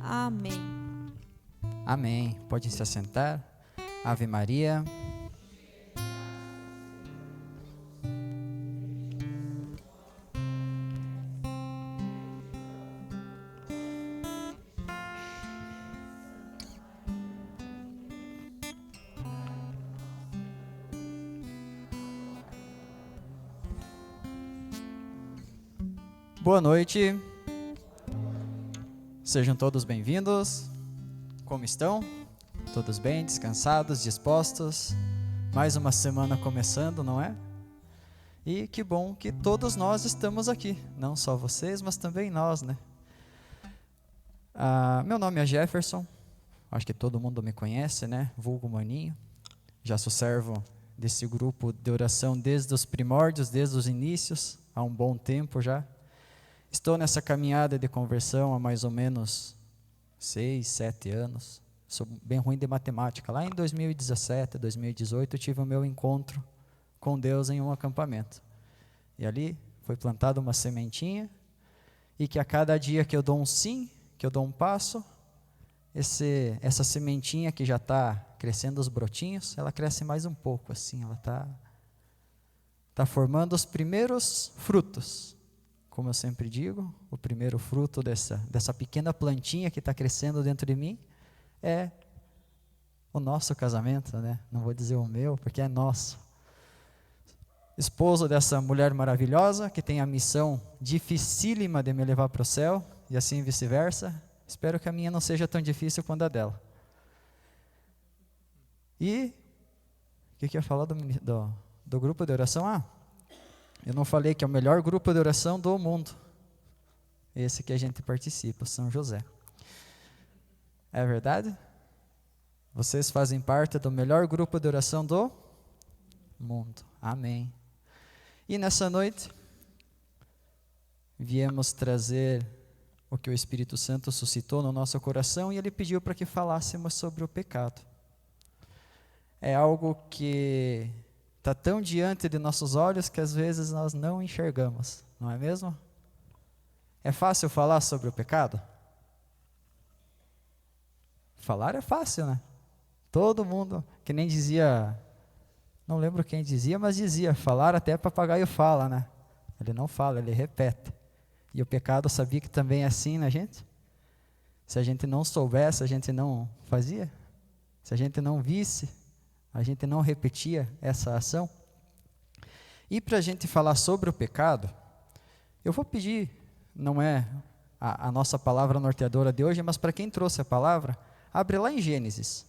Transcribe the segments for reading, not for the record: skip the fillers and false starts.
Amém. Amém. Pode se assentar. Ave Maria. Boa noite. Sejam todos bem-vindos. Como estão? Todos bem, descansados, dispostos? Mais uma semana começando, não é? E que bom que todos nós estamos aqui. Não só vocês, mas também nós, né? Meu nome é Jefferson. Acho que todo mundo me conhece, né? Vulgo Maninho. Já sou servo desse grupo de oração desde os primórdios, desde os inícios, há um bom tempo já. Estou nessa caminhada de conversão há mais ou menos 6, 7 anos. Sou bem ruim de matemática. Lá em 2017, 2018, eu tive o meu encontro com Deus em um acampamento. E ali foi plantada uma sementinha, e que a cada dia que eu dou um sim, que eu dou um passo, essa sementinha que já está crescendo os brotinhos, ela cresce mais um pouco, assim, ela está formando os primeiros frutos. Como eu sempre digo, o primeiro fruto dessa pequena plantinha que está crescendo dentro de mim é o nosso casamento, né? Não vou dizer o meu, porque é nosso. Esposo dessa mulher maravilhosa, que tem a missão dificílima de me levar para o céu, e assim vice-versa. Espero que a minha não seja tão difícil quanto a dela. E, o que eu ia falar do grupo de oração? Eu não falei que é o melhor grupo de oração do mundo. Esse que a gente participa, São José. É verdade? Vocês fazem parte do melhor grupo de oração do mundo. Amém. E nessa noite, viemos trazer o que o Espírito Santo suscitou no nosso coração, e Ele pediu para que falássemos sobre o pecado. É algo que está tão diante de nossos olhos que às vezes nós não enxergamos, não é mesmo? É fácil falar sobre o pecado? Falar é fácil, né? Todo mundo, que nem dizia, não lembro quem dizia, mas dizia, falar até papagaio fala, né? Ele não fala, ele repete. E o pecado, sabia que também é assim na gente? Se a gente não soubesse, a gente não fazia? Se a gente não visse, a gente não repetia essa ação? E para a gente falar sobre o pecado, eu vou pedir, não é a nossa palavra norteadora de hoje, mas para quem trouxe a palavra, abre lá em Gênesis.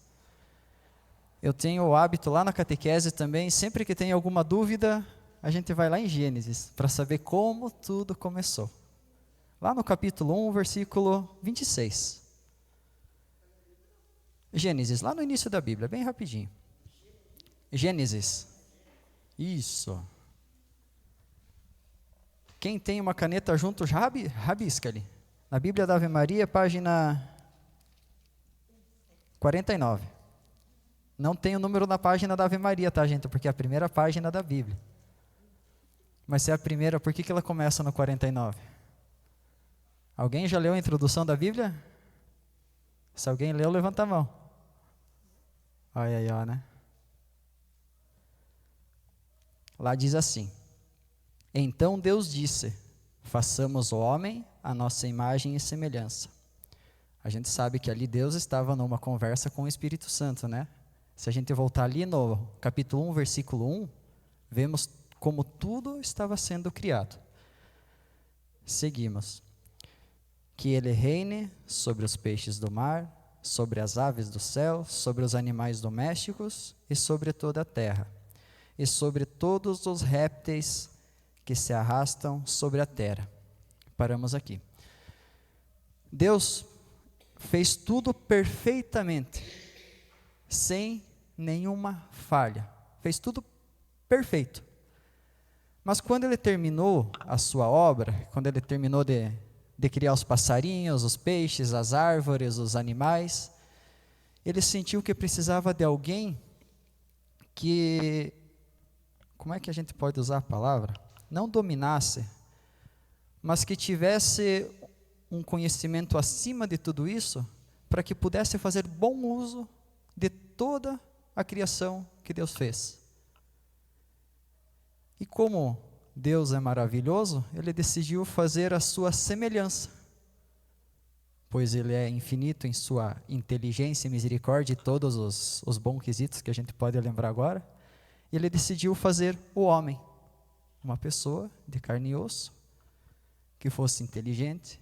Eu tenho o hábito lá na catequese também, sempre que tem alguma dúvida, a gente vai lá em Gênesis, para saber como tudo começou. Lá no capítulo 1, versículo 26. Gênesis, lá no início da Bíblia, bem rapidinho. Gênesis. Isso. Quem tem uma caneta junto, já rabisca ali. Na Bíblia da Ave Maria, página 49. Não tem o número na página da Ave Maria, tá, gente? Porque é a primeira página da Bíblia. Mas se é a primeira, por que ela começa no 49? Alguém já leu a introdução da Bíblia? Se alguém leu, levanta a mão. Olha aí, ó, né? Lá diz assim: Então Deus disse, façamos o homem à nossa imagem e semelhança. A gente sabe que ali Deus estava numa conversa com o Espírito Santo, né? Se a gente voltar ali no capítulo 1, versículo 1, vemos como tudo estava sendo criado. Seguimos. Que ele reine sobre os peixes do mar, sobre as aves do céu, sobre os animais domésticos e sobre toda a terra, e sobre todos os répteis que se arrastam sobre a terra. Paramos aqui. Deus fez tudo perfeitamente, sem nenhuma falha. Fez tudo perfeito. Mas quando Ele terminou a sua obra, quando Ele terminou de criar os passarinhos, os peixes, as árvores, os animais, Ele sentiu que precisava de alguém que, como é que a gente pode usar a palavra? Não dominasse, mas que tivesse um conhecimento acima de tudo isso, para que pudesse fazer bom uso de toda a criação que Deus fez. E como Deus é maravilhoso, ele decidiu fazer a sua semelhança, pois ele é infinito em sua inteligência e misericórdia e todos os bons quesitos que a gente pode lembrar agora. Ele decidiu fazer o homem, uma pessoa de carne e osso, que fosse inteligente,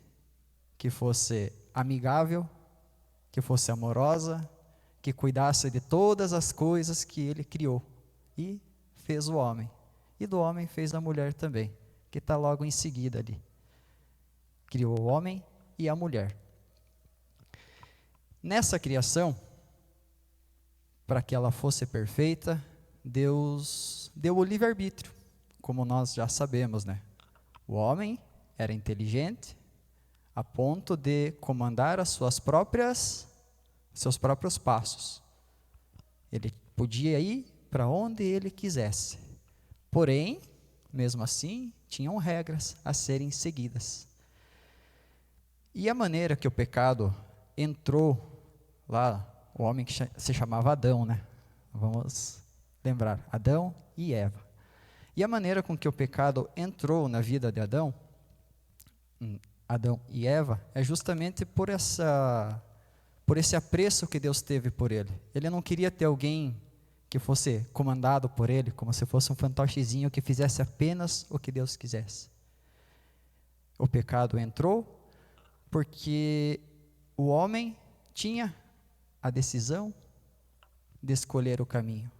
que fosse amigável, que fosse amorosa, que cuidasse de todas as coisas que ele criou. E fez o homem. E do homem fez a mulher também, que está logo em seguida ali. Criou o homem e a mulher. Nessa criação, para que ela fosse perfeita, Deus deu o livre-arbítrio, como nós já sabemos, né? O homem era inteligente a ponto de comandar seus próprios passos. Ele podia ir para onde ele quisesse. Porém, mesmo assim, tinham regras a serem seguidas. E a maneira que o pecado entrou lá, o homem que se chamava Adão, né? Vamos lembrar, Adão e Eva. E a maneira com que o pecado entrou na vida de Adão e Eva, é justamente por esse apreço que Deus teve por ele. Ele não queria ter alguém que fosse comandado por ele, como se fosse um fantochezinho que fizesse apenas o que Deus quisesse. O pecado entrou porque o homem tinha a decisão de escolher o caminho.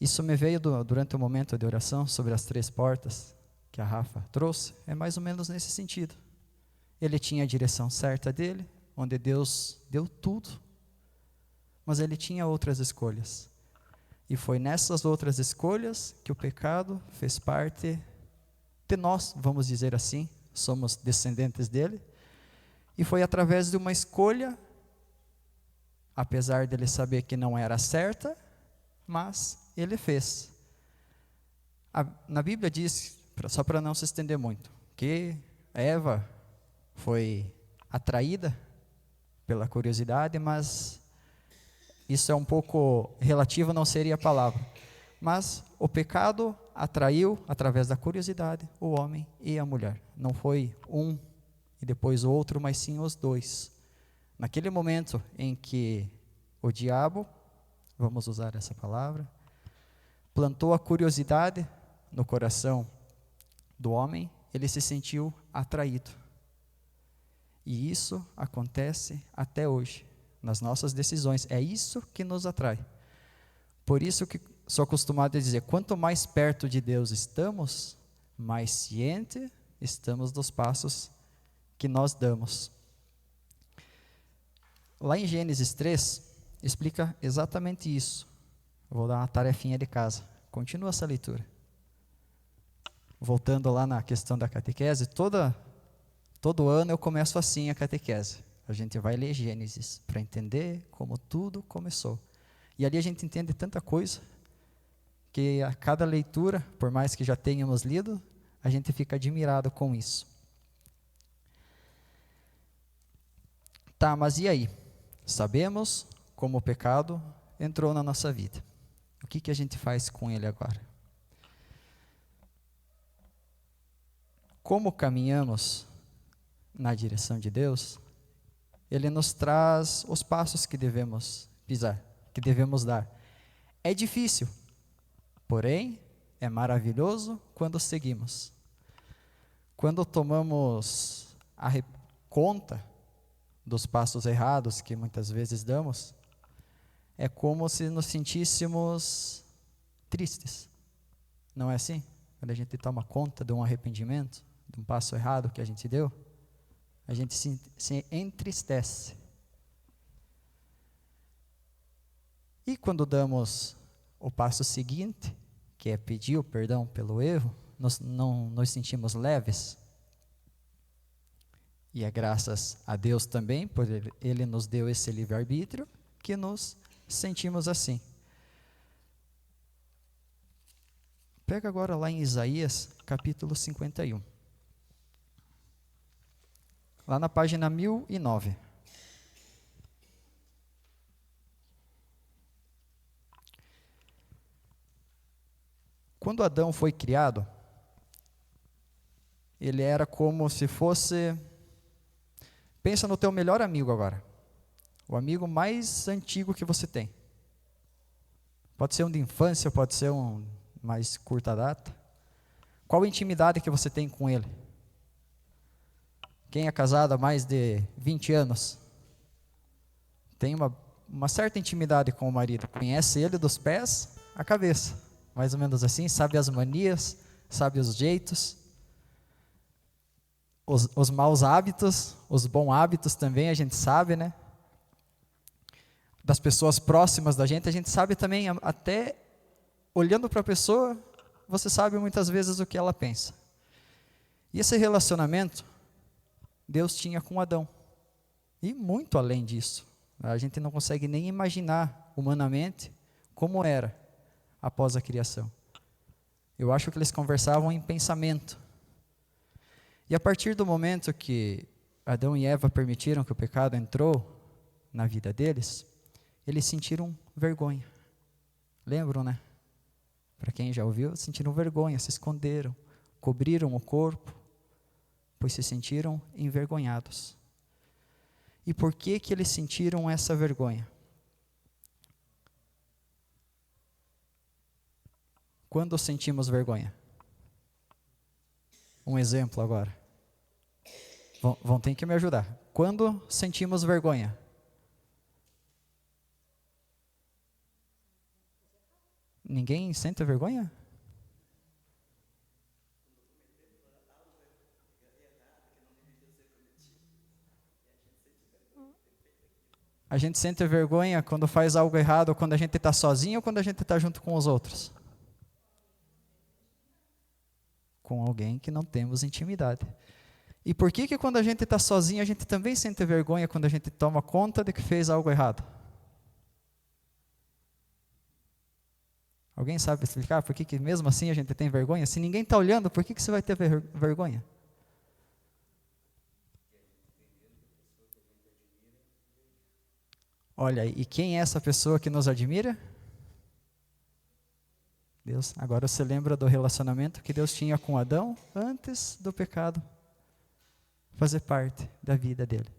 Isso me veio durante o momento de oração sobre as 3 portas que a Rafa trouxe, é mais ou menos nesse sentido. Ele tinha a direção certa dele, onde Deus deu tudo, mas ele tinha outras escolhas. E foi nessas outras escolhas que o pecado fez parte de nós, vamos dizer assim, somos descendentes dele, e foi através de uma escolha, apesar dele saber que não era certa, mas ele fez. Na Bíblia diz, só para não se estender muito, que Eva foi atraída pela curiosidade, mas isso é um pouco relativo, não seria a palavra. Mas o pecado atraiu, através da curiosidade, o homem e a mulher. Não foi um e depois o outro, mas sim os dois. Naquele momento em que o diabo, vamos usar essa palavra, plantou a curiosidade no coração do homem, ele se sentiu atraído. E isso acontece até hoje, nas nossas decisões. É isso que nos atrai. Por isso que sou acostumado a dizer, quanto mais perto de Deus estamos, mais ciente estamos dos passos que nós damos. Lá em Gênesis 3, explica exatamente isso. Eu vou dar uma tarefinha de casa. Continua essa leitura. Voltando lá na questão da catequese, todo ano eu começo assim a catequese. A gente vai ler Gênesis para entender como tudo começou. E ali a gente entende tanta coisa, que a cada leitura, por mais que já tenhamos lido, a gente fica admirado com isso. Tá, mas e aí? Sabemos como o pecado entrou na nossa vida. O que a gente faz com ele agora? Como caminhamos na direção de Deus, Ele nos traz os passos que devemos pisar, que devemos dar. É difícil, porém, é maravilhoso quando seguimos. Quando tomamos conta dos passos errados que muitas vezes damos, é como se nos sentíssemos tristes. Não é assim? Quando a gente toma conta de um arrependimento, de um passo errado que a gente deu, a gente se entristece. E quando damos o passo seguinte, que é pedir o perdão pelo erro, nós não nos sentimos leves. E é graças a Deus também, por Ele nos deu esse livre-arbítrio, que nos sentimos assim. Pega agora lá em Isaías, capítulo 51. lá na página 1009. Quando Adão foi criado, ele era como se fosse... Pensa no teu melhor amigo agora. O amigo mais antigo que você tem. Pode ser um de infância, pode ser um mais curta data. Qual a intimidade que você tem com ele? Quem é casado há mais de 20 anos? Tem uma certa intimidade com o marido. Conhece ele dos pés à cabeça. Mais ou menos assim, sabe as manias, sabe os jeitos. Os maus hábitos, os bons hábitos também a gente sabe, né? Das pessoas próximas da gente, a gente sabe também, até olhando para a pessoa, você sabe muitas vezes o que ela pensa. E esse relacionamento, Deus tinha com Adão. E muito além disso. A gente não consegue nem imaginar humanamente como era após a criação. Eu acho que eles conversavam em pensamento. E a partir do momento que Adão e Eva permitiram que o pecado entrou na vida deles, eles sentiram vergonha. Lembram, né? Para quem já ouviu, sentiram vergonha, se esconderam, cobriram o corpo, pois se sentiram envergonhados. E por que que eles sentiram essa vergonha? Quando sentimos vergonha? Um exemplo agora. Vão ter que me ajudar. Quando sentimos vergonha? Ninguém sente vergonha? A gente sente vergonha quando faz algo errado, quando a gente está sozinho ou quando a gente está junto com os outros? Com alguém que não temos intimidade. E por que que quando a gente está sozinho, a gente também sente vergonha quando a gente toma conta de que fez algo errado? Alguém sabe explicar por que que mesmo assim a gente tem vergonha? Se ninguém está olhando, por que que você vai ter vergonha? Olha, e quem é essa pessoa que nos admira? Deus. Agora você lembra do relacionamento que Deus tinha com Adão antes do pecado fazer parte da vida dele.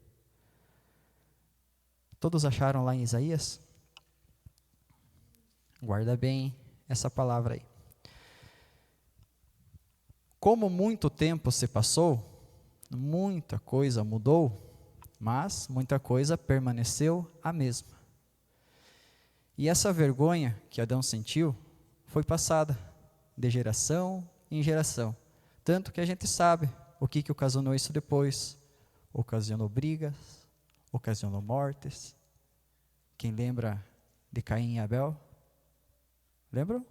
Todos acharam lá em Isaías? Guarda bem essa palavra aí. Como muito tempo se passou, muita coisa mudou, mas muita coisa permaneceu a mesma. E essa vergonha que Adão sentiu foi passada de geração em geração. Tanto que a gente sabe o que ocasionou isso depois. Ocasionou brigas, ocasionou mortes. Quem lembra de Caim e Abel? Lembram?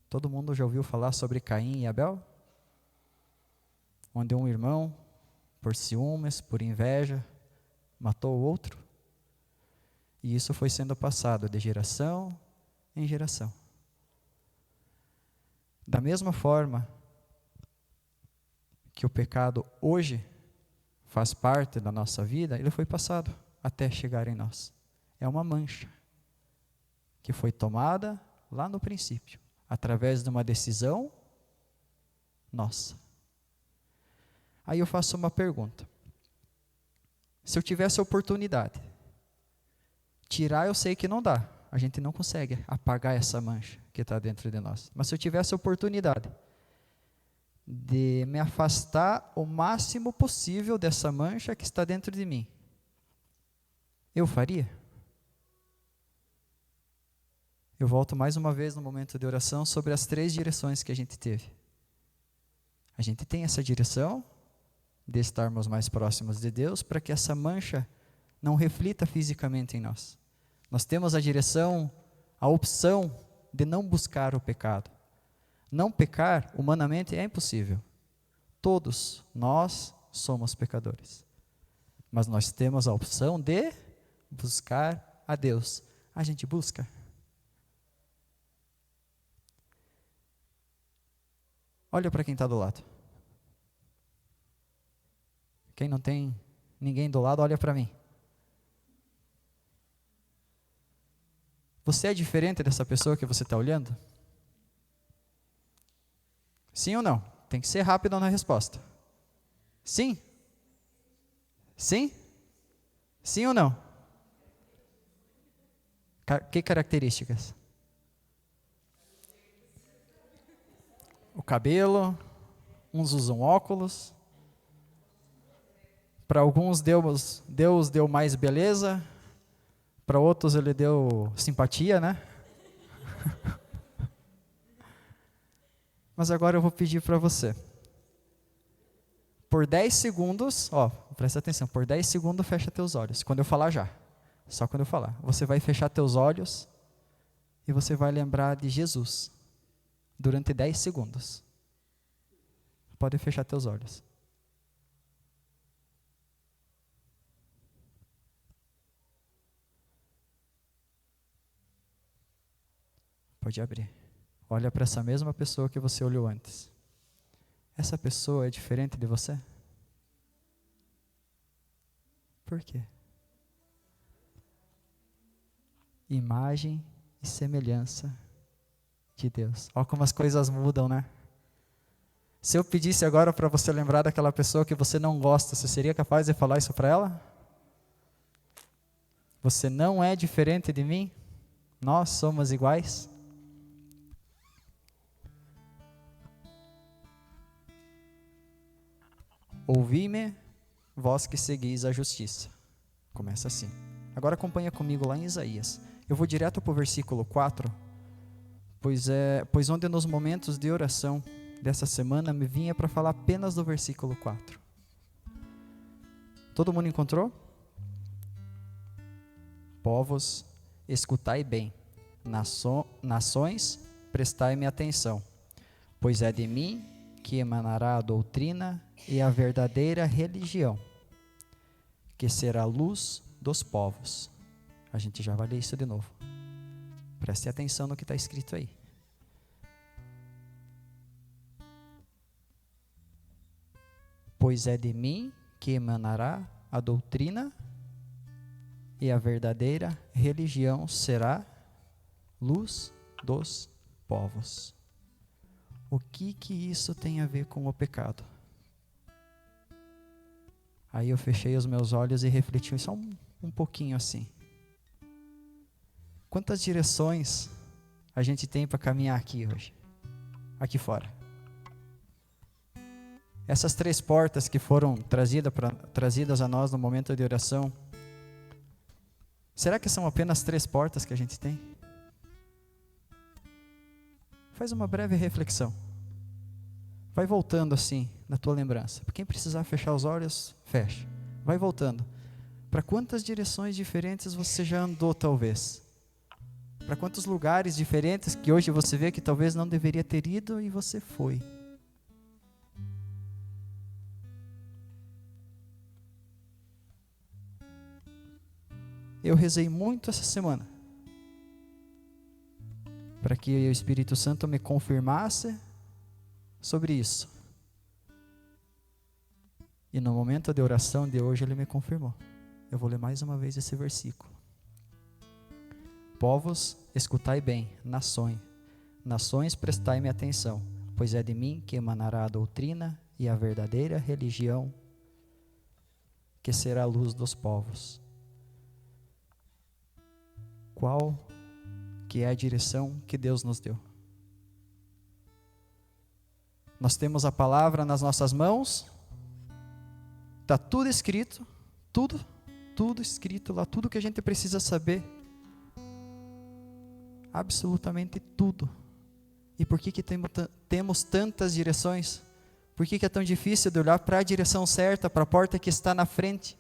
Todo mundo já ouviu falar sobre Caim e Abel? Onde um irmão, por ciúmes, por inveja, matou o outro. E isso foi sendo passado de geração em geração. Da mesma forma que o pecado hoje faz parte da nossa vida, ele foi passado até chegar em nós. É uma mancha que foi tomada lá no princípio, através de uma decisão nossa. Aí eu faço uma pergunta. Se eu tivesse a oportunidade, tirar eu sei que não dá, a gente não consegue apagar essa mancha que está dentro de nós. Mas se eu tivesse a oportunidade de me afastar o máximo possível dessa mancha que está dentro de mim, eu faria? Eu volto mais uma vez no momento de oração sobre as 3 direções que a gente teve. A gente tem essa direção de estarmos mais próximos de Deus para que essa mancha não reflita fisicamente em nós. Nós temos a direção, a opção de não buscar o pecado. Não pecar, humanamente, é impossível. Todos nós somos pecadores. Mas nós temos a opção de buscar a Deus. A gente busca. Olha para quem está do lado. Quem não tem Ninguém do lado, olha para mim. Você é diferente dessa pessoa que você está olhando? Sim ou não? Tem que ser rápido na resposta. Sim? Sim? Sim ou não? Que características? O cabelo, uns usam óculos. Para alguns Deus deu mais beleza, para outros ele deu simpatia, né? Mas agora eu vou pedir para você. Por 10 segundos, presta atenção, por 10 segundos fecha teus olhos. Quando eu falar já, só quando eu falar. Você vai fechar teus olhos e você vai lembrar de Jesus durante 10 segundos. Pode fechar teus olhos. Pode abrir. Olha para essa mesma pessoa que você olhou antes. Essa pessoa é diferente de você? Por quê? Imagem e semelhança de Deus. Olha como as coisas mudam, né? Se eu pedisse agora para você lembrar daquela pessoa que você não gosta, você seria capaz de falar isso para ela? Você não é diferente de mim? Nós somos iguais? Ouvi-me, vós que seguis a justiça. Começa assim. Agora acompanha comigo lá em Isaías. Eu vou direto para o versículo 4, pois onde nos momentos de oração dessa semana me vinha para falar apenas do versículo 4. Todo mundo encontrou? Povos, escutai bem. Nações, prestai-me atenção. Pois é de mim que emanará a doutrina e a verdadeira religião, que será a luz dos povos. A gente já vai ler isso de novo. Preste atenção no que está escrito aí. Pois é de mim que emanará a doutrina e a verdadeira religião será luz dos povos. O que isso tem a ver com o pecado? Aí eu fechei os meus olhos e refleti só um pouquinho assim. Quantas direções a gente tem para caminhar aqui hoje? Aqui fora. Essas 3 portas que foram trazidas a nós no momento de oração, será que são apenas 3 portas que a gente tem? Faz uma breve reflexão. Vai voltando assim na tua lembrança. Para quem precisar fechar os olhos, fecha. Vai voltando. Para quantas direções diferentes você já andou talvez? Para quantos lugares diferentes que hoje você vê que talvez não deveria ter ido e você foi? Eu rezei muito essa semana para que o Espírito Santo me confirmasse sobre isso. E no momento de oração de hoje ele me confirmou. Eu vou ler mais uma vez esse versículo. Povos, escutai bem, nações, prestai-me atenção, pois é de mim que emanará a doutrina e a verdadeira religião, que será a luz dos povos. Qual que é a direção que Deus nos deu? Nós temos a palavra nas nossas mãos, está tudo escrito, tudo escrito lá, tudo que a gente precisa saber, absolutamente tudo. E por que temos tantas direções? Por que é tão difícil de olhar para a direção certa, para a porta que está na frente?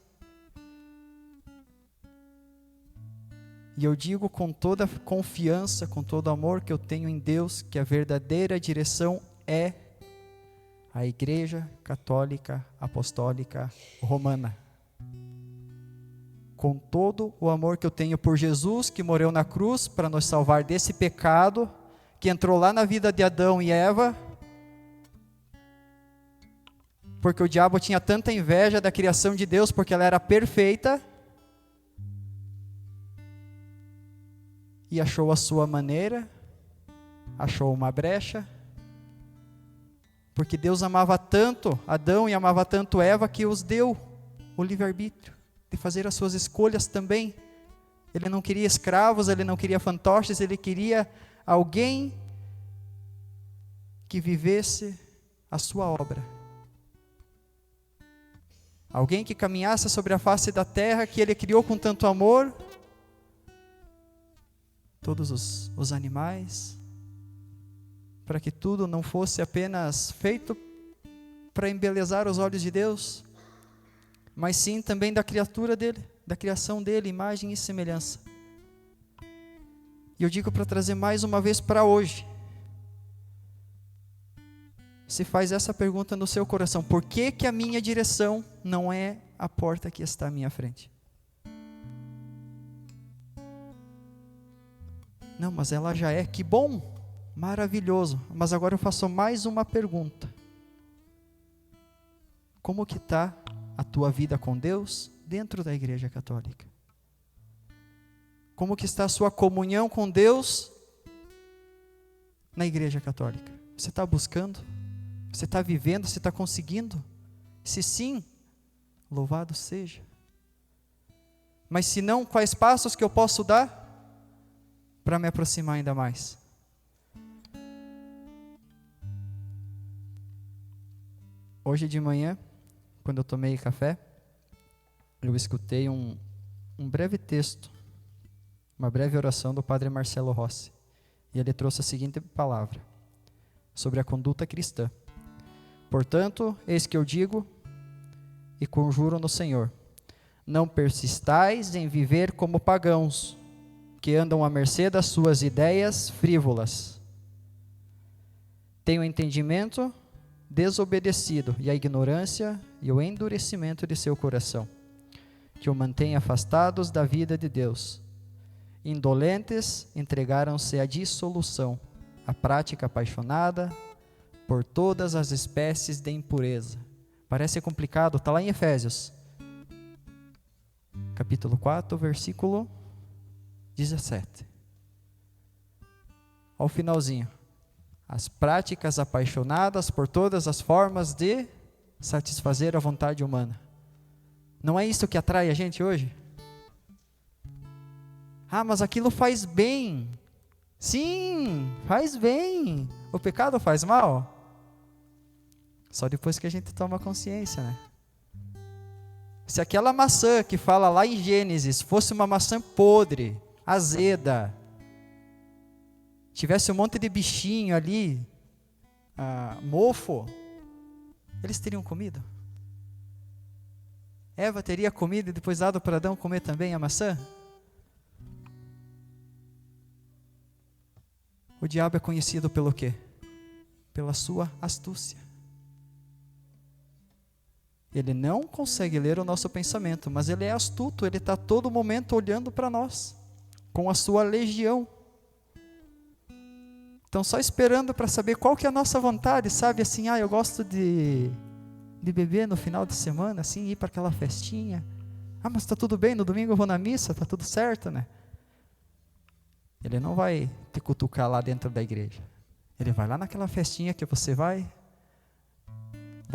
E eu digo com toda confiança, com todo amor que eu tenho em Deus, que a verdadeira direção é a Igreja Católica Apostólica Romana. Com todo o amor que eu tenho por Jesus, que morreu na cruz para nos salvar desse pecado, que entrou lá na vida de Adão e Eva, porque o diabo tinha tanta inveja da criação de Deus, porque ela era perfeita, e achou a sua maneira, achou uma brecha, porque Deus amava tanto Adão e amava tanto Eva, que os deu o livre-arbítrio de fazer as suas escolhas também. Ele não queria escravos, ele não queria fantoches, ele queria alguém que vivesse a sua obra. Alguém que caminhasse sobre a face da terra, que ele criou com tanto amor, todos os animais, para que tudo não fosse apenas feito para embelezar os olhos de Deus, mas sim também da criatura dele, da criação dele, imagem e semelhança. E eu digo para trazer mais uma vez para hoje. Se faz essa pergunta no seu coração: por que que a minha direção não é a porta que está à minha frente? Não, mas ela já é. Que bom, maravilhoso. Mas agora eu faço mais uma pergunta. Como que está a tua vida com Deus dentro da Igreja Católica? Como que está a sua comunhão com Deus na Igreja Católica? Você está buscando? Você está vivendo? Você está conseguindo? Se sim, louvado seja. Mas se não, quais passos que eu posso dar para me aproximar ainda mais? Hoje de manhã, quando eu tomei café, eu escutei um breve texto, uma breve oração do Padre Marcelo Rossi. E ele trouxe a seguinte palavra, sobre a conduta cristã. Portanto, eis que eu digo e conjuro no Senhor: não persistais em viver como pagãos, que andam à mercê das suas ideias frívolas. Tenham entendimento desobedecido, e a ignorância e o endurecimento de seu coração, que o mantém afastados da vida de Deus. Indolentes, entregaram-se à dissolução, à prática apaixonada por todas as espécies de impureza. Parece complicado, está lá em Efésios, capítulo 4, versículo 17. Ao finalzinho. As práticas apaixonadas por todas as formas de satisfazer a vontade humana. Não é isso que atrai a gente hoje? Ah, mas aquilo faz bem. Sim, faz bem. O pecado faz mal? Só depois que a gente toma consciência, né? Se aquela maçã que fala lá em Gênesis fosse uma maçã podre, azeda, tivesse um monte de bichinho ali, mofo, eles teriam comido? Eva teria comido e depois dado para Adão comer também a maçã? O diabo é conhecido pelo quê? Pela sua astúcia. Ele não consegue ler o nosso pensamento, mas ele é astuto, ele está a todo momento olhando para nós, com a sua legião. Então, só esperando para saber qual que é a nossa vontade, sabe? Assim, eu gosto de beber no final de semana, assim, ir para aquela festinha. Mas está tudo bem, no domingo eu vou na missa, está tudo certo, né? Ele não vai te cutucar lá dentro da igreja. Ele vai lá naquela festinha que você vai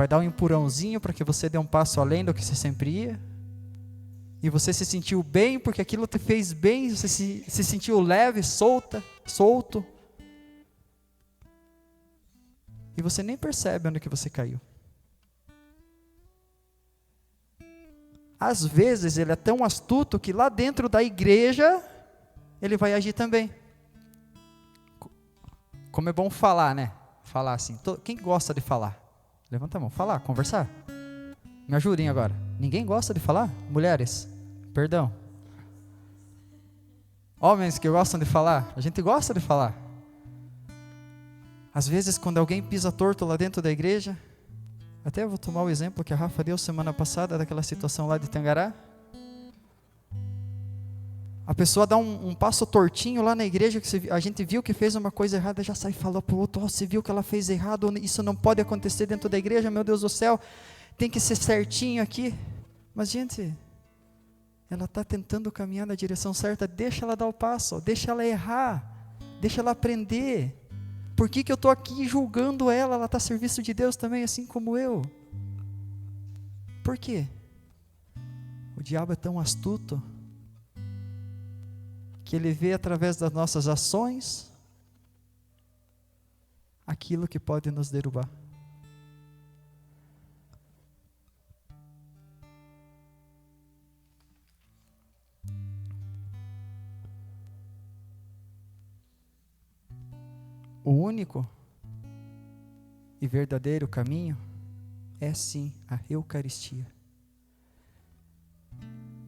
dar um empurrãozinho para que você dê um passo além do que você sempre ia. E você se sentiu bem porque aquilo te fez bem, você se sentiu leve, solto. E você nem percebe onde que você caiu. Às vezes ele é tão astuto que lá dentro da igreja ele vai agir também. Como é bom falar, né? Falar assim. Quem gosta de falar? Levanta a mão. Falar, conversar. Me ajudem agora. Ninguém gosta de falar? Mulheres, perdão. Homens que gostam de falar, a gente gosta de falar. Às vezes, quando alguém pisa torto lá dentro da igreja, até vou tomar o exemplo que a Rafa deu semana passada, daquela situação lá de Tangará. A pessoa dá um passo tortinho lá na igreja, que a gente viu que fez uma coisa errada, já sai e fala para o outro, você viu que ela fez errado, isso não pode acontecer dentro da igreja, meu Deus do céu, tem que ser certinho aqui. Mas gente, ela está tentando caminhar na direção certa, deixa ela dar o passo, deixa ela errar, deixa ela aprender. Por que eu estou aqui julgando ela? Ela está a serviço de Deus também, assim como eu. Por quê? O diabo é tão astuto, que ele vê através das nossas ações, aquilo que pode nos derrubar. O único e verdadeiro caminho é sim a Eucaristia.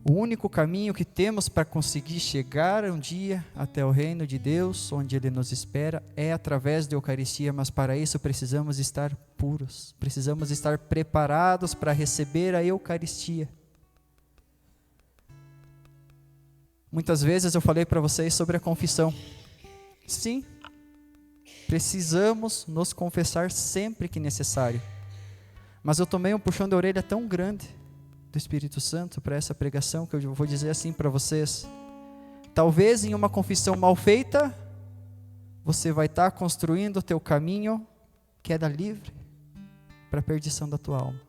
O único caminho que temos para conseguir chegar um dia até o reino de Deus, onde Ele nos espera, é através da Eucaristia, mas para isso precisamos estar puros, precisamos estar preparados para receber a Eucaristia. Muitas vezes eu falei para vocês sobre a confissão. Sim, precisamos nos confessar sempre que necessário, mas eu tomei um puxão de orelha tão grande do Espírito Santo para essa pregação, que eu vou dizer assim para vocês: talvez em uma confissão mal feita, você vai estar construindo o teu caminho, queda livre, para a perdição da tua alma,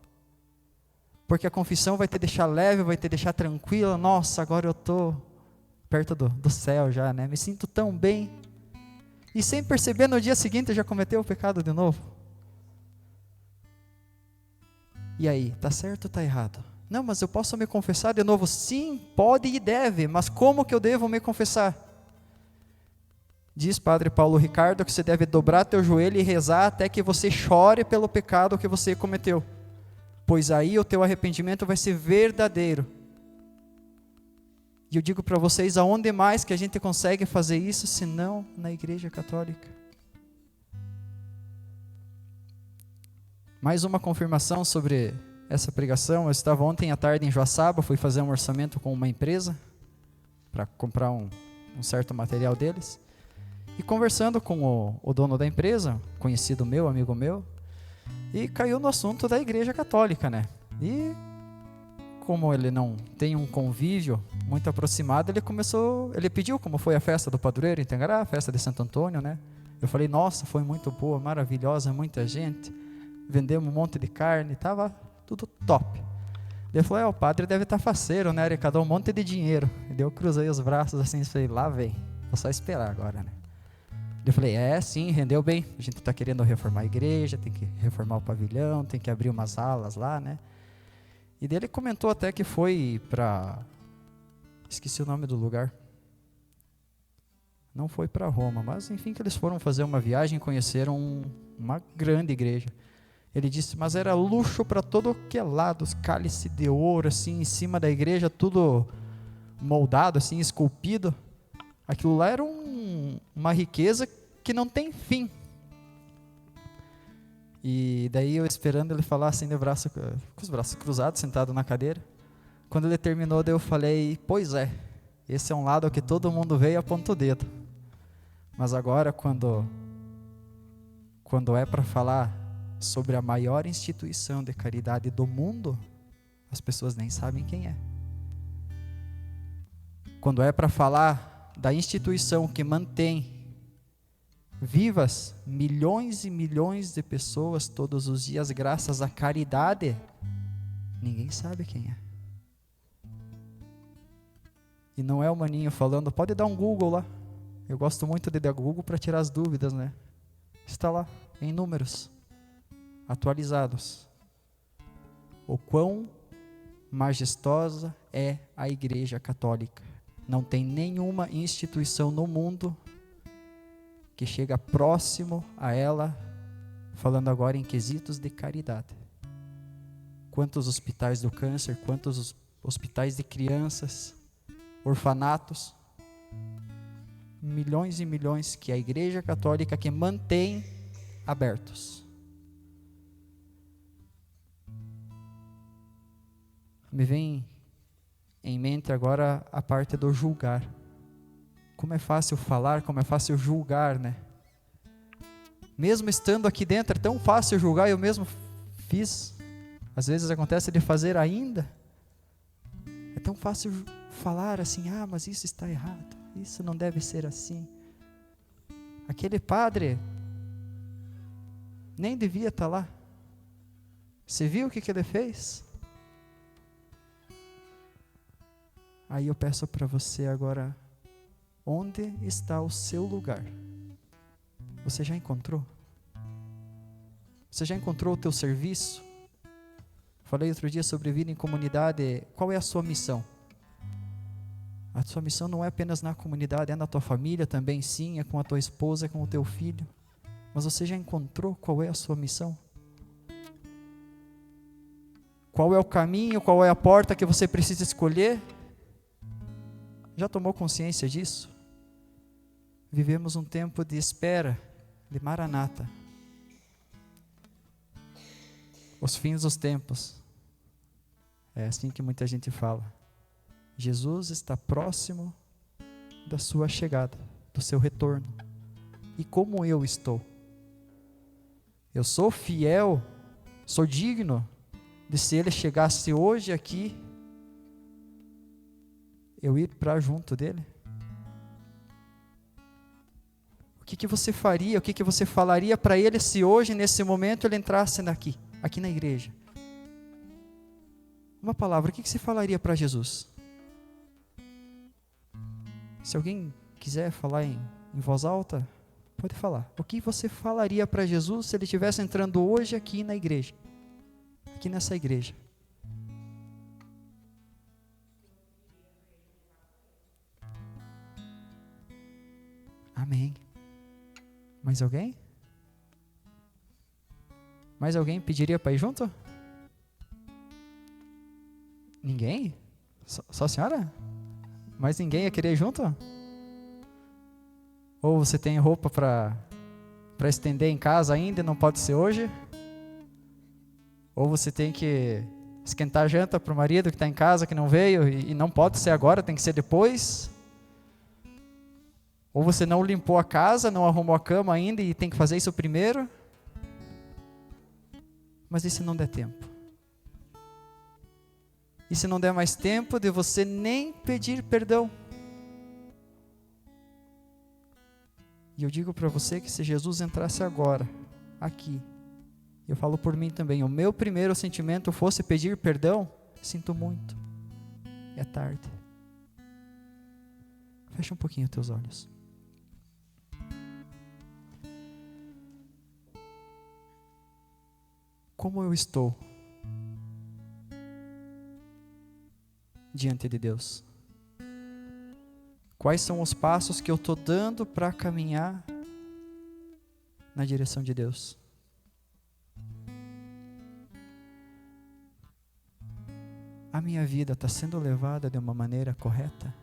porque a confissão vai te deixar leve, vai te deixar tranquila. Nossa, agora eu estou perto do céu já, né? Me sinto tão bem, e sem perceber no dia seguinte já cometeu o pecado de novo. E aí, está certo ou está errado? Não, mas eu posso me confessar de novo? Sim, pode e deve, mas como que eu devo me confessar? Diz Padre Paulo Ricardo que você deve dobrar teu joelho e rezar até que você chore pelo pecado que você cometeu, pois aí o teu arrependimento vai ser verdadeiro. E eu digo para vocês, aonde mais que a gente consegue fazer isso, senão na Igreja Católica? Mais uma confirmação sobre essa pregação. Eu estava ontem à tarde em Joaçaba, fui fazer um orçamento com uma empresa para comprar um certo material deles, e conversando com o dono da empresa, conhecido meu, amigo meu, e caiu no assunto da Igreja Católica, né? E como ele não tem um convívio muito aproximado, ele pediu como foi a festa do padroeiro em Tangará, a festa de Santo Antônio, né? Eu falei, nossa, foi muito boa, maravilhosa, muita gente, vendemos um monte de carne, estava tudo top. Ele falou, o padre deve estar faceiro, né? Arrecadou um monte de dinheiro. E eu cruzei os braços assim e falei, lá vem, vou só esperar agora, né? Eu falei, sim, rendeu bem. A gente está querendo reformar a igreja, tem que reformar o pavilhão, tem que abrir umas alas lá, né? E daí ele comentou até que foi para... esqueci o nome do lugar. Não foi para Roma, mas enfim, que eles foram fazer uma viagem e conheceram uma grande igreja. Ele disse, mas era luxo para todo que é lado, os cálices de ouro, assim, em cima da igreja, tudo moldado, assim, esculpido. Aquilo lá era uma riqueza que não tem fim. E daí eu esperando ele falar assim, com os braços cruzados, sentado na cadeira. Quando ele terminou, daí eu falei, pois é, esse é um lado que todo mundo veio e aponta o dedo. Mas agora, quando é para falar sobre a maior instituição de caridade do mundo, as pessoas nem sabem quem é. Quando é para falar da instituição que mantém vivas milhões e milhões de pessoas todos os dias graças à caridade, ninguém sabe quem é. E não é o maninho falando, pode dar um Google lá. Eu gosto muito de dar Google para tirar as dúvidas, né? Está lá, em números atualizados. O quão majestosa é a Igreja Católica. Não tem nenhuma instituição no mundo que chega próximo a ela, falando agora em quesitos de caridade. Quantos hospitais do câncer, quantos hospitais de crianças, orfanatos, milhões e milhões que a Igreja Católica que mantém abertos. Me vem em mente agora a parte do julgar. Como é fácil falar, como é fácil julgar, né? Mesmo estando aqui dentro, é tão fácil julgar, eu mesmo fiz. Às vezes acontece de fazer ainda. É tão fácil falar assim, mas isso está errado, isso não deve ser assim. Aquele padre nem devia estar lá. Você viu o que ele fez? Aí eu peço para você agora, onde está o seu lugar? Você já encontrou? Você já encontrou o teu serviço? Falei outro dia sobre vida em comunidade. Qual é a sua missão? A sua missão não é apenas na comunidade, é na tua família também, sim, é com a tua esposa, é com o teu filho. Mas você já encontrou qual é a sua missão? Qual é o caminho, qual é a porta que você precisa escolher? Já tomou consciência disso? Vivemos um tempo de espera, de Maranata. Os fins dos tempos. É assim que muita gente fala. Jesus está próximo da sua chegada, do seu retorno. E como eu estou? Eu sou fiel, sou digno de, se Ele chegasse hoje aqui, eu ir para junto dele? O que você faria, o que você falaria para Ele se hoje, nesse momento, Ele entrasse aqui na igreja? Uma palavra, o que você falaria para Jesus? Se alguém quiser falar em voz alta, pode falar. O que você falaria para Jesus se Ele estivesse entrando hoje aqui na igreja? Aqui nessa igreja. Amém. Mais alguém? Mais alguém pediria para ir junto? Ninguém? Só a senhora? Mais ninguém ia querer ir junto? Ou você tem roupa para estender em casa ainda e não pode ser hoje? Ou você tem que esquentar a janta para o marido que está em casa, que não veio, e não pode ser agora, tem que ser depois? Ou você não limpou a casa, não arrumou a cama ainda e tem que fazer isso primeiro? Mas e se não der tempo? E se não der mais tempo de você nem pedir perdão? E eu digo para você que se Jesus entrasse agora, aqui, eu falo por mim também, o meu primeiro sentimento fosse pedir perdão, sinto muito, é tarde. Fecha um pouquinho os teus olhos. Como eu estou diante de Deus? Quais são os passos que eu estou dando para caminhar na direção de Deus? A minha vida está sendo levada de uma maneira correta?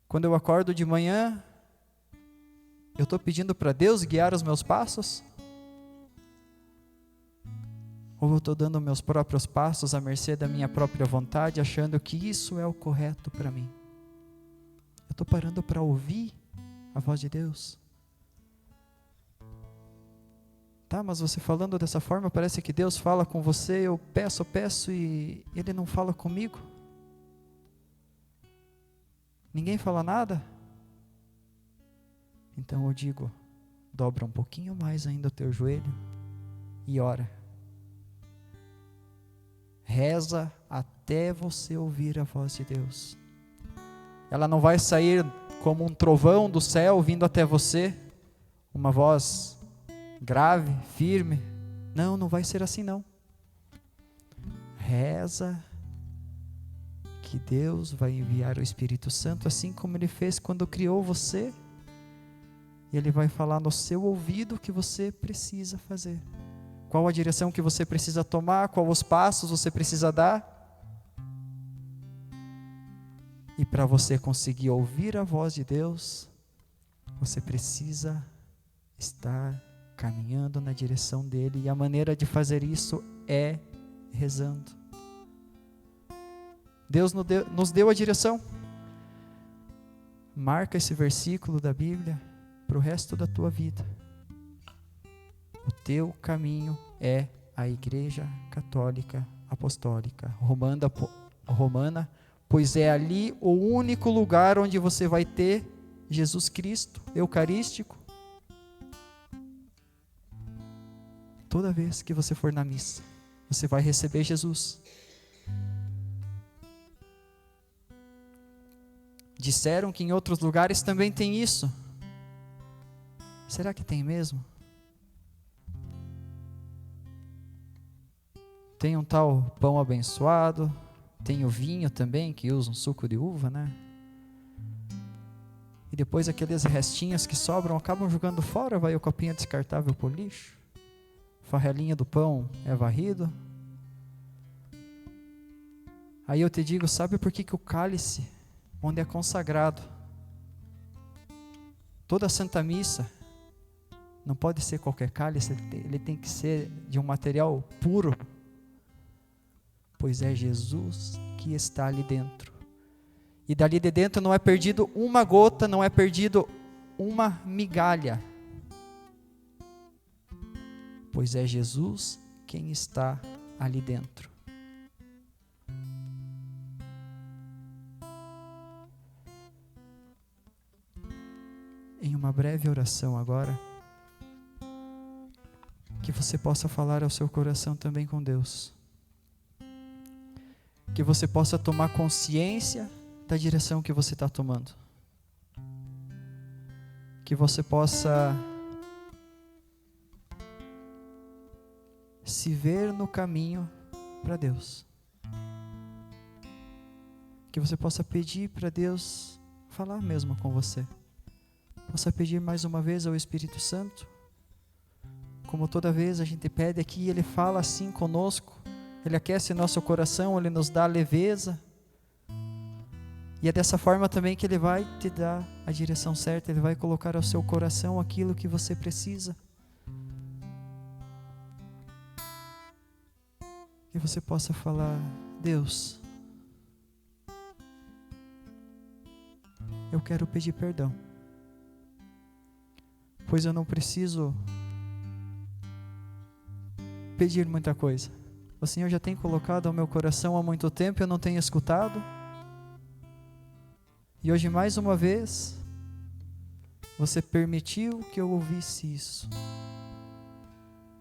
Quando eu acordo de manhã, eu estou pedindo para Deus guiar os meus passos? Ou eu estou dando meus próprios passos à mercê da minha própria vontade, achando que isso é o correto para mim? Eu estou parando para ouvir a voz de Deus? Tá, mas você falando dessa forma, parece que Deus fala com você, eu peço e Ele não fala comigo? Ninguém fala nada? Então eu digo, dobra um pouquinho mais ainda o teu joelho e ora. Reza até você ouvir a voz de Deus. Ela não vai sair como um trovão do céu vindo até você, uma voz grave, firme. Não vai ser assim não. Reza que Deus vai enviar o Espírito Santo, assim como Ele fez quando criou você. E Ele vai falar no seu ouvido o que você precisa fazer. Qual a direção que você precisa tomar, qual os passos você precisa dar. E para você conseguir ouvir a voz de Deus, você precisa estar caminhando na direção dEle. E a maneira de fazer isso é rezando. Deus nos deu a direção. marca esse versículo da Bíblia para o resto da tua vida. O teu caminho é a Igreja Católica Apostólica Romana, pois é ali o único lugar onde você vai ter Jesus Cristo Eucarístico. Toda vez que você for na missa, você vai receber Jesus. Disseram que em outros lugares também tem isso. Será que tem mesmo? Tem um tal pão abençoado, tem o vinho também, que usa um suco de uva, né? E depois aqueles restinhos que sobram, acabam jogando fora, vai o copinho descartável pro lixo. Farrelinha do pão é varrido. Aí eu te digo, sabe por que o cálice, onde é consagrado, toda a Santa Missa, não pode ser qualquer cálice, ele tem que ser de um material puro, pois é Jesus que está ali dentro. E dali de dentro não é perdido uma gota, não é perdido uma migalha, pois é Jesus quem está ali dentro. Em uma breve oração agora, que você possa falar ao seu coração também com Deus. Que você possa tomar consciência da direção que você está tomando. Que você possa se ver no caminho para Deus. Que você possa pedir para Deus falar mesmo com você. Possa pedir mais uma vez ao Espírito Santo. Como toda vez a gente pede aqui, Ele fala assim conosco. Ele aquece nosso coração, Ele nos dá leveza. E é dessa forma também que Ele vai te dar a direção certa. Ele vai colocar ao seu coração aquilo que você precisa. Que você possa falar: Deus, eu quero pedir perdão, pois eu não preciso pedir muita coisa. O Senhor já tem colocado ao meu coração há muito tempo, eu não tenho escutado. E hoje mais uma vez, você permitiu que eu ouvisse isso,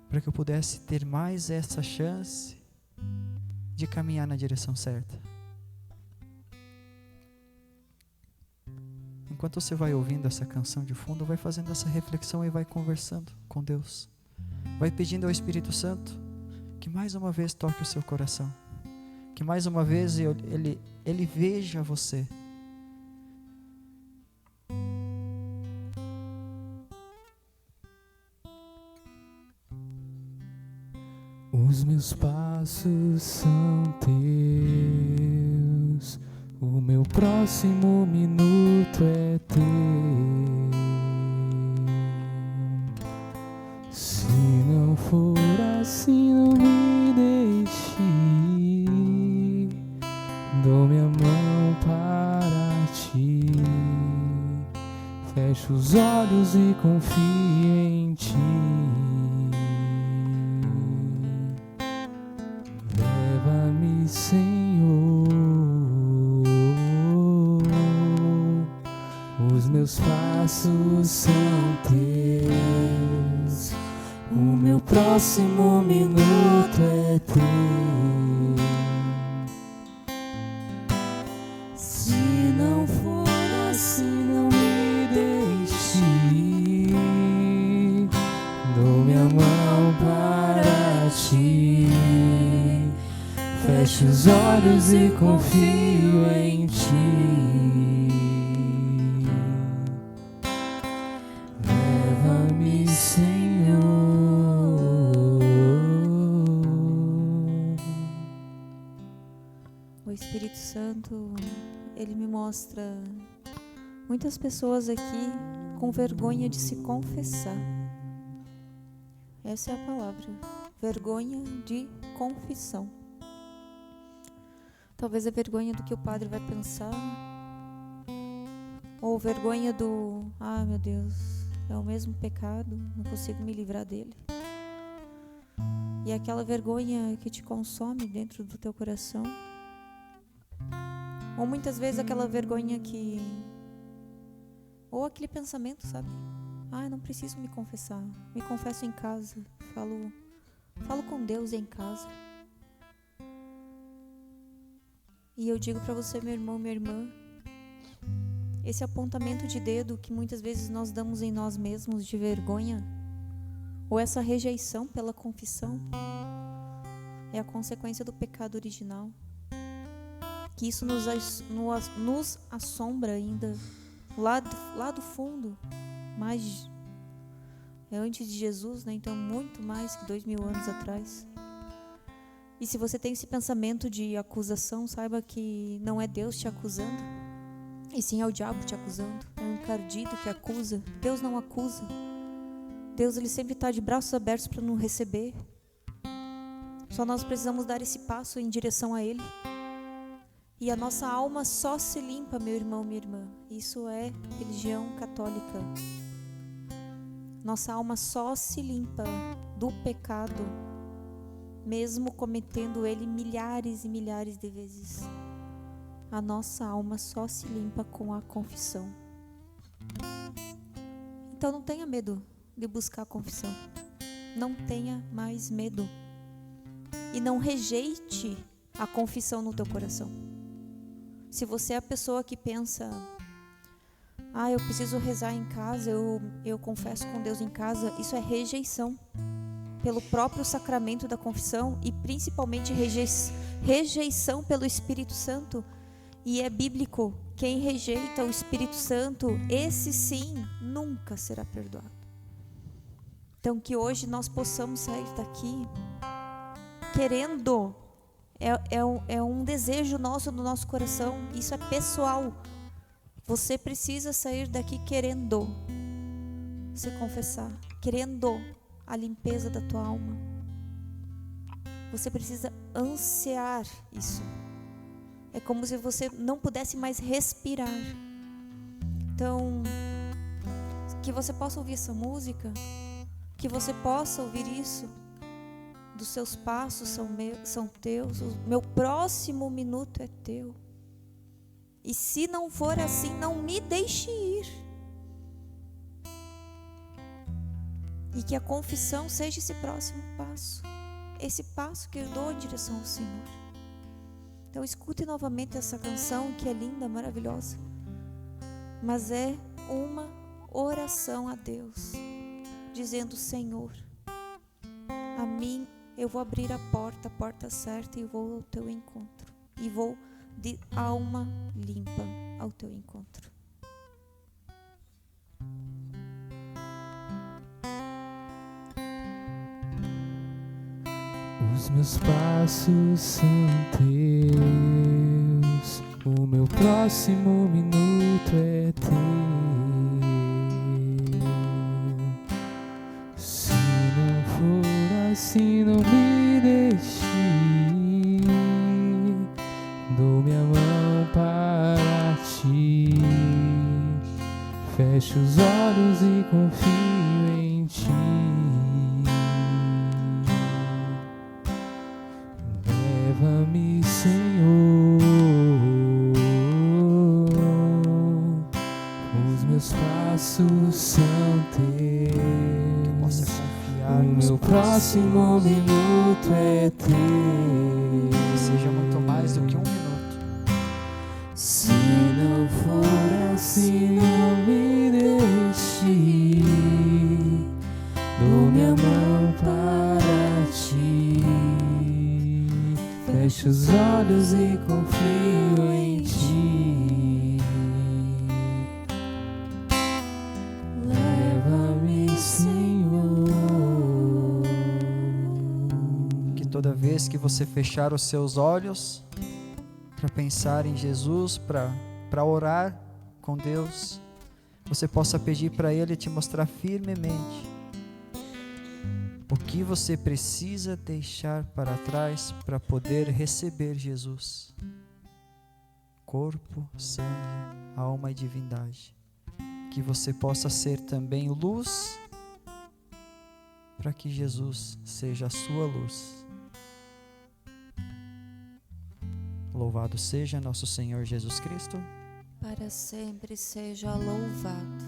para que eu pudesse ter mais essa chance de caminhar na direção certa. Enquanto você vai ouvindo essa canção de fundo, vai fazendo essa reflexão e vai conversando com Deus. Vai pedindo ao Espírito Santo que mais uma vez toque o seu coração. Que mais uma vez Ele veja você. Os meus passos são teus, o meu próximo minuto é teu. Se não for assim, não me deixe ir. Dou minha mão para ti, fecho os olhos e confio em ti. Leva-me, Senhor, os meus passos são teus, o meu próximo minuto é teu. Se não for assim, não me deixe ir. Dou minha mão para ti, fecho os olhos e confio em ti. Leva-me, Senhor. O Espírito Santo, Ele me mostra muitas pessoas aqui com vergonha de se confessar. Essa é a palavra, vergonha de confissão. Talvez a vergonha do que o padre vai pensar, Ou vergonha do, meu Deus, é o mesmo pecado, não consigo me livrar dele. E aquela vergonha que te consome dentro do teu coração. Ou muitas vezes aquela vergonha que... Ou aquele pensamento, sabe? Eu não preciso me confessar. Me confesso em casa. Falo com Deus em casa. E eu digo para você, meu irmão, minha irmã, esse apontamento de dedo que muitas vezes nós damos em nós mesmos de vergonha, ou essa rejeição pela confissão, é a consequência do pecado original. Que isso nos assombra ainda lá do fundo, mais antes de Jesus, né? Então muito mais que 2000 anos atrás. E se você tem esse pensamento de acusação, saiba que não é Deus te acusando, e sim é o diabo te acusando. É um encardido que acusa. Deus não acusa. Deus, ele sempre está de braços abertos para nos receber. Só nós precisamos dar esse passo em direção a Ele. E a nossa alma só se limpa, meu irmão, minha irmã. Isso é religião católica. Nossa alma só se limpa do pecado, mesmo cometendo ele milhares e milhares de vezes. A nossa alma só se limpa com a confissão. Então não tenha medo de buscar a confissão. Não tenha mais medo. E não rejeite a confissão no teu coração. Se você é a pessoa que pensa, eu preciso rezar em casa, eu confesso com Deus em casa, isso é rejeição pelo próprio sacramento da confissão e principalmente rejeição pelo Espírito Santo. E é bíblico, quem rejeita o Espírito Santo, esse sim nunca será perdoado. Então que hoje nós possamos sair daqui querendo, é um desejo nosso no nosso coração, isso é pessoal. Você precisa sair daqui querendo se confessar, querendo a limpeza da tua alma. Você precisa ansiar isso. É como se você não pudesse mais respirar. Então, que você possa ouvir essa música, que você possa ouvir isso. Dos seus passos são teus, o meu próximo minuto é teu. E se não for assim, não me deixe ir. E que a confissão seja esse próximo passo, esse passo que eu dou em direção ao Senhor. Então escute novamente essa canção que é linda, maravilhosa, mas é uma oração a Deus, dizendo: Senhor, a mim eu vou abrir a porta certa, e vou ao teu encontro, e vou de alma limpa ao teu encontro. Os meus passos são teus, o meu próximo minuto é teu. Se não for assim, não me deixe ir, dou minha mão para ti, fecho os olhos e confio em ti. Leva-me, Senhor, os meus passos são teus, o meu próximo minuto é teu. Que seja muito mais do que um minuto. Se não for assim, não me deixe ir, dou minha mão para ti, fecho os olhos e confio em ti. Leva-me, Senhor. Que toda vez que você fechar os seus olhos para pensar em Jesus, para orar com Deus, você possa pedir para Ele te mostrar firmemente o que você precisa deixar para trás para poder receber Jesus. Corpo, sangue, alma e divindade. que você possa ser também luz, para que Jesus seja a sua luz. Louvado seja nosso Senhor Jesus Cristo. Para sempre seja louvado.